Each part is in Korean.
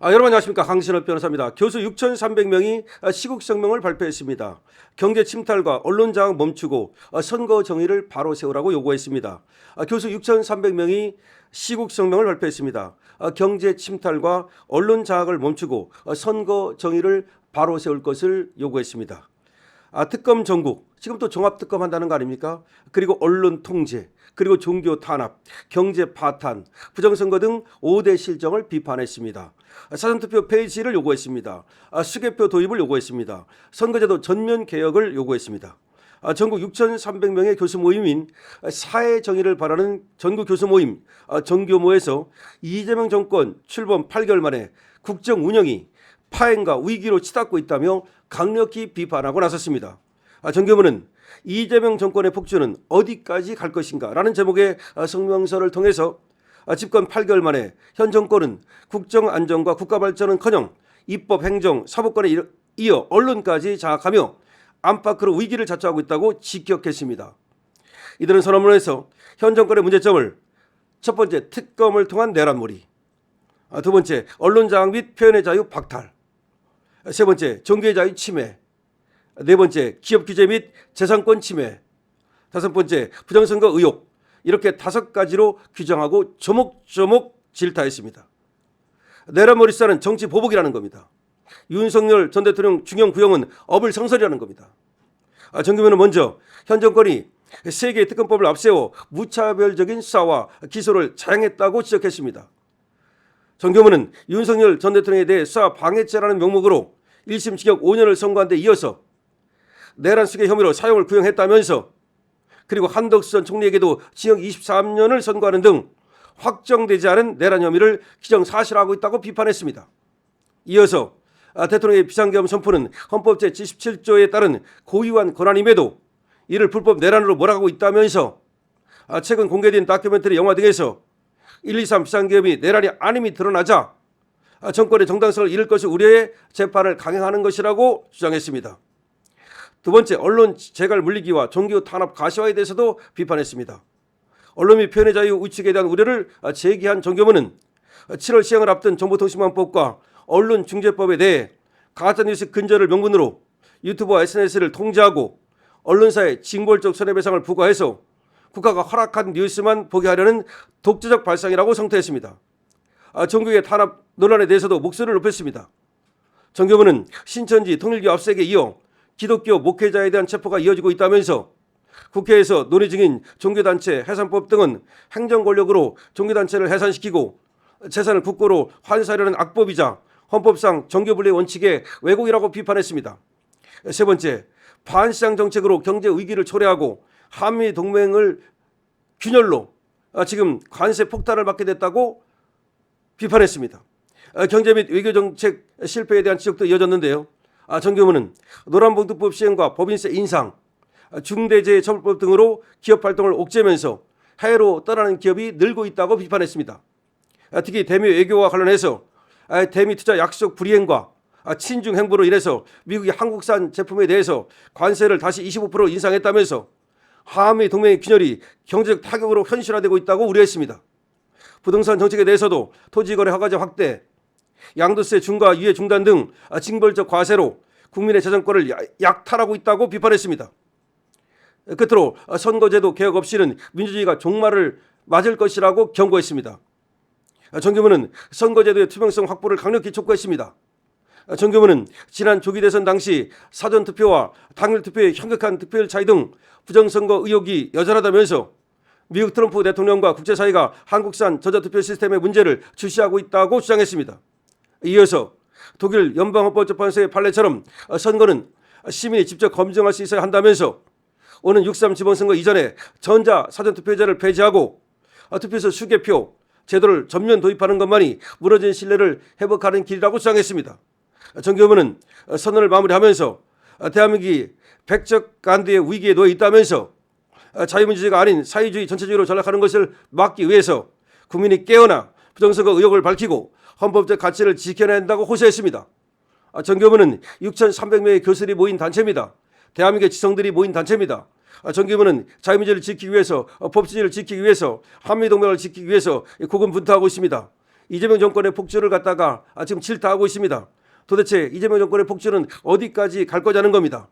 여러분 안녕하십니까. 강신업 변호사입니다. 교수 6,300명이 시국성명을 발표했습니다. 경제 침탈과 언론장악 멈추고 선거 정의를 바로 세우라고 요구했습니다. 교수 6,300명이 시국성명을 발표했습니다. 경제 침탈과 언론장악을 멈추고 선거 정의를 바로 세울 것을 요구했습니다. 특검 전국, 지금 또 종합특검 한다는 거 아닙니까? 그리고 언론 통제, 그리고 종교 탄압, 경제 파탄, 부정선거 등 5대 실정을 비판했습니다. 사전투표 폐지를 요구했습니다. 수개표 도입을 요구했습니다. 선거제도 전면 개혁을 요구했습니다. 전국 6,300명의 교수 모임인 사회정의를 바라는 전국 교수 모임 정교모에서 이재명 정권 출범 8개월 만에 국정 운영이 파행과 위기로 치닫고 있다며 강력히 비판하고 나섰습니다. 정교모는 이재명 정권의 폭주는 어디까지 갈 것인가 라는 제목의 성명서를 통해서 집권 8개월 만에 현 정권은 국정 안정과 국가 발전은커녕 입법, 행정, 사법권에 이어 언론까지 장악하며 안팎으로 위기를 자초하고 있다고 직격했습니다. 이들은 선언문에서 현 정권의 문제점을 첫 번째 특검을 통한 내란몰이, 두 번째 언론 장악 및 표현의 자유 박탈, 세 번째 종교의 자유 침해, 네 번째 기업 규제 및 재산권 침해, 다섯 번째 부정선거 의혹, 이렇게 5가지로 규정하고 조목조목 질타했습니다. 내란몰이사는 정치 보복이라는 겁니다. 윤석열 전 대통령 중형 구형은 어불성설이라는 겁니다. 정교면은 먼저 현 정권이 세계의 특검법을 앞세워 무차별적인 수사와 기소를 자행했다고 지적했습니다. 정교면은 윤석열 전 대통령에 대해 수사 방해죄라는 명목으로 1심 징역 5년을 선고한 데 이어서 내란 수괴 혐의로 사형을 구형했다면서 그리고 한덕수 전 총리에게도 징역 23년을 선고하는 등 확정되지 않은 내란 혐의를 기정사실화하고 있다고 비판했습니다. 이어서 대통령의 비상계엄 선포는 헌법 제77조에 따른 고유한 권한임에도 이를 불법 내란으로 몰아가고 있다면서 최근 공개된 다큐멘터리 영화 등에서 1.23 비상계엄이 내란이 아님이 드러나자 정권의 정당성을 잃을 것을 우려해 재판을 강행하는 것이라고 주장했습니다. 두 번째, 언론 재갈 물리기와 종교 탄압 가시화에 대해서도 비판했습니다. 언론 및 표현의 자유 위축에 대한 우려를 제기한 정교문은 7월 시행을 앞둔 정보통신망법과 언론중재법에 대해 가짜뉴스 근절을 명분으로 유튜브와 SNS를 통제하고 언론사에 징벌적 손해배상을 부과해서 국가가 허락한 뉴스만 보게 하려는 독재적 발상이라고 성토했습니다. 전국의 탄압 논란에 대해서도 목소리를 높였습니다. 정교문은 신천지 통일교 압수에 이어 기독교 목회자에 대한 체포가 이어지고 있다면서 국회에서 논의 중인 종교단체 해산법 등은 행정권력으로 종교단체를 해산시키고 재산을 국고로 환수하려는 악법이자 헌법상 정교분리 원칙의 왜곡이라고 비판했습니다. 세 번째, 반시장 정책으로 경제 위기를 초래하고 한미 동맹을 균열로 지금 관세 폭탄을 맞게 됐다고 비판했습니다. 경제 및 외교 정책 실패에 대한 지적도 이어졌는데요. 정교문은 노란봉투법 시행과 법인세 인상, 중대재해처벌법 등으로 기업 활동을 옥죄면서 해외로 떠나는 기업이 늘고 있다고 비판했습니다. 특히 대미 외교와 관련해서 대미 투자 약속 불이행과 친중 행보로 인해서 미국이 한국산 제품에 대해서 관세를 다시 25% 인상했다면서 한미 동맹의 균열이 경제적 타격으로 현실화되고 있다고 우려했습니다. 부동산 정책에 대해서도 토지거래 허가제 확대, 양도세 중과 유예 중단 등 징벌적 과세로 국민의 재정권을 약탈하고 있다고 비판했습니다. 끝으로 선거제도 개혁 없이는 민주주의가 종말을 맞을 것이라고 경고했습니다. 정교문은 선거제도의 투명성 확보를 강력히 촉구했습니다. 정교문은 지난 조기 대선 당시 사전투표와 당일투표의 현격한 득표율 차이 등 부정선거 의혹이 여전하다면서 미국 트럼프 대통령과 국제사회가 한국산 전자투표 시스템의 문제를 주시하고 있다고 주장했습니다. 이어서 독일 연방헌법재판소의 판례처럼 선거는 시민이 직접 검증할 수 있어야 한다면서 오는 6.3 지방선거 이전에 전자 사전투표제를 폐지하고 투표소 수개표 제도를 전면 도입하는 것만이 무너진 신뢰를 회복하는 길이라고 주장했습니다. 정교문은 선언을 마무리하면서 대한민국이 백적 간두의 위기에 놓여 있다면서 자유민주주의가 아닌 사회주의 전체주의로 전락하는 것을 막기 위해서 국민이 깨어나 부정선거 의혹을 밝히고 헌법적 가치를 지켜내야 한다고 호소했습니다. 정교문은 6,300명의 교수들이 모인 단체입니다. 대한민국의 지성들이 모인 단체입니다. 정교문은 자유민주를 지키기 위해서 법치주의를 지키기 위해서 한미동맹을 지키기 위해서 고군분투하고 있습니다. 이재명 정권의 폭주를 갖다가 지금 질타하고 있습니다. 도대체 이재명 정권의 폭주는 어디까지 갈 거냐는 겁니다.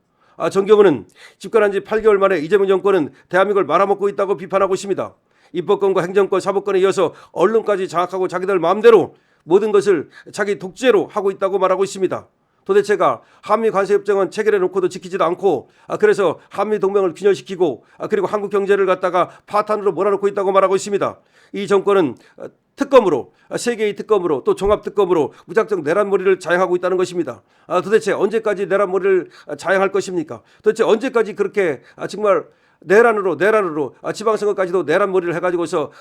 정교부는 집권한 지 8개월 만에 이재명 정권은 대한민국을 말아먹고 있다고 비판하고 있습니다. 입법권과 행정권, 사법권에 이어서 언론까지 장악하고 자기들 마음대로 모든 것을 자기 독재로 하고 있다고 말하고 있습니다. 도대체가 한미 관세협정은 체결해 놓고도 지키지도 않고 그래서 한미 동맹을 균열시키고 그리고 한국 경제를 갖다가 파탄으로 몰아넣고 있다고 말하고 있습니다. 이 정권은 특검으로 세계의 특검으로 또 종합특검으로 무작정 내란머리를 자행하고 있다는 것입니다. 도대체 언제까지 내란머리를 자행할 것입니까? 도대체 언제까지 그렇게 정말 내란으로 지방선거까지도 내란머리를 해가지고서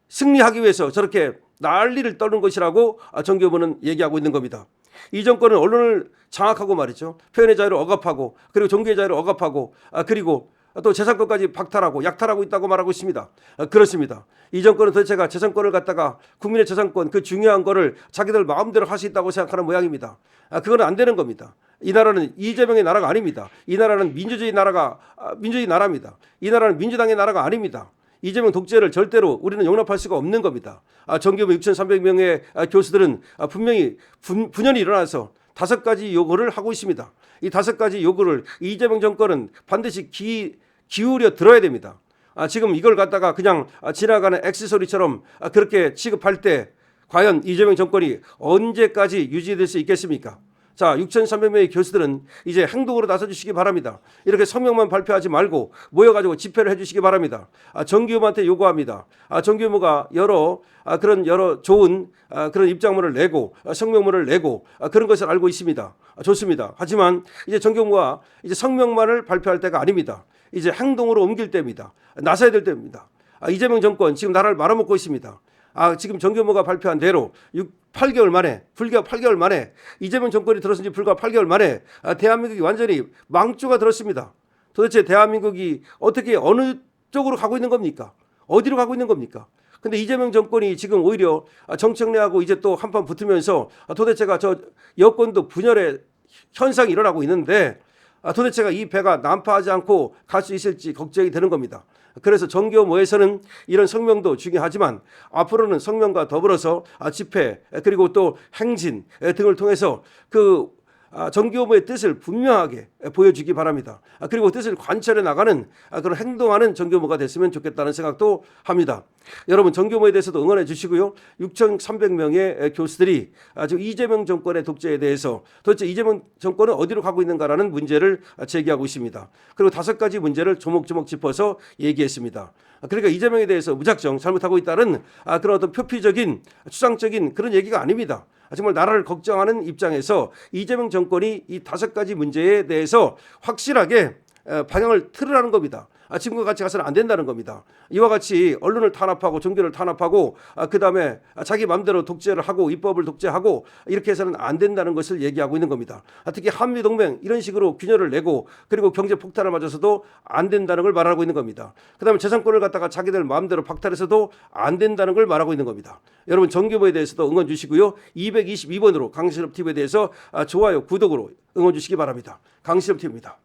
승리하기 위해서 저렇게 난리를 떠는 것이라고 정교부는 얘기하고 있는 겁니다. 이 정권은 언론을 장악하고 말이죠. 표현의 자유를 억압하고 그리고 종교의 자유를 억압하고 그리고 또 재산권까지 박탈하고 약탈하고 있다고 말하고 있습니다. 그렇습니다. 이 정권은 도대체가 재산권을 갖다가 국민의 재산권 그 중요한 거를 자기들 마음대로 할 수 있다고 생각하는 모양입니다. 그건 안 되는 겁니다. 이 나라는 이재명의 나라가 아닙니다. 이 나라는 민주주의 나라입니다. 이 나라는 민주당의 나라가 아닙니다. 이재명 독재를 절대로 우리는 용납할 수가 없는 겁니다. 정교부 6,300명의 교수들은 분명히 분연히 일어나서 5가지 요구를 하고 있습니다. 이 5가지 요구를 이재명 정권은 반드시 기울여 들어야 됩니다. 지금 이걸 갖다가 그냥 지나가는 X소리처럼 그렇게 취급할 때 과연 이재명 정권이 언제까지 유지될 수 있겠습니까? 자, 6,300명의 교수들은 이제 행동으로 나서주시기 바랍니다. 이렇게 성명만 발표하지 말고 모여가지고 집회를 해주시기 바랍니다. 정교부한테 요구합니다. 정교부가 여러 좋은 그런 입장문을 내고 성명문을 내고 그런 것을 알고 있습니다. 좋습니다. 하지만 이제 정교부가 이제 성명만을 발표할 때가 아닙니다. 이제 행동으로 옮길 때입니다. 나서야 될 때입니다. 이재명 정권 지금 나라를 말아먹고 있습니다. 지금 정교부가 발표한 대로 8개월 만에 불과 8개월 만에 이재명 정권이 들어선 지 불과 8개월 만에 대한민국이 완전히 망조가 들었습니다. 도대체 대한민국이 어떻게 어느 쪽으로 가고 있는 겁니까? 어디로 가고 있는 겁니까? 근데 이재명 정권이 지금 오히려 정청래하고 이제 또 한판 붙으면서 도대체가 저 여권도 분열의 현상이 일어나고 있는데 도대체가 이 배가 난파하지 않고 갈 수 있을지 걱정이 되는 겁니다. 그래서 정교모에서는 이런 성명도 중요하지만 앞으로는 성명과 더불어서 집회 그리고 또 행진 등을 통해서 그 정교모의 뜻을 분명하게 보여주기 바랍니다. 그리고 뜻을 관철해 나가는 그런 행동하는 정교모가 됐으면 좋겠다는 생각도 합니다. 여러분 정교모에 대해서도 응원해 주시고요. 6,300명의 교수들이 지금 이재명 정권의 독재에 대해서 도대체 이재명 정권은 어디로 가고 있는가라는 문제를 제기하고 있습니다. 그리고 5가지 문제를 조목조목 짚어서 얘기했습니다. 그러니까 이재명에 대해서 무작정 잘못하고 있다는 그런 어떤 표피적인 추상적인 그런 얘기가 아닙니다. 정말 나라를 걱정하는 입장에서 이재명 정권이 이 5가지 문제에 대해서 확실하게 방향을 틀으라는 겁니다. 지금과 같이 가서는 안 된다는 겁니다. 이와 같이 언론을 탄압하고 종교를 탄압하고 그다음에 자기 마음대로 독재를 하고 입법을 독재하고 이렇게 해서는 안 된다는 것을 얘기하고 있는 겁니다. 특히 한미동맹 이런 식으로 균열을 내고 그리고 경제 폭탄을 맞아서도 안 된다는 걸 말하고 있는 겁니다. 그다음에 재산권을 갖다가 자기들 마음대로 박탈해서도 안 된다는 걸 말하고 있는 겁니다. 여러분 정교부에 대해서도 응원 주시고요. 222번으로 강신업 TV에 대해서 좋아요, 구독으로 응원 주시기 바랍니다. 강신업 TV입니다.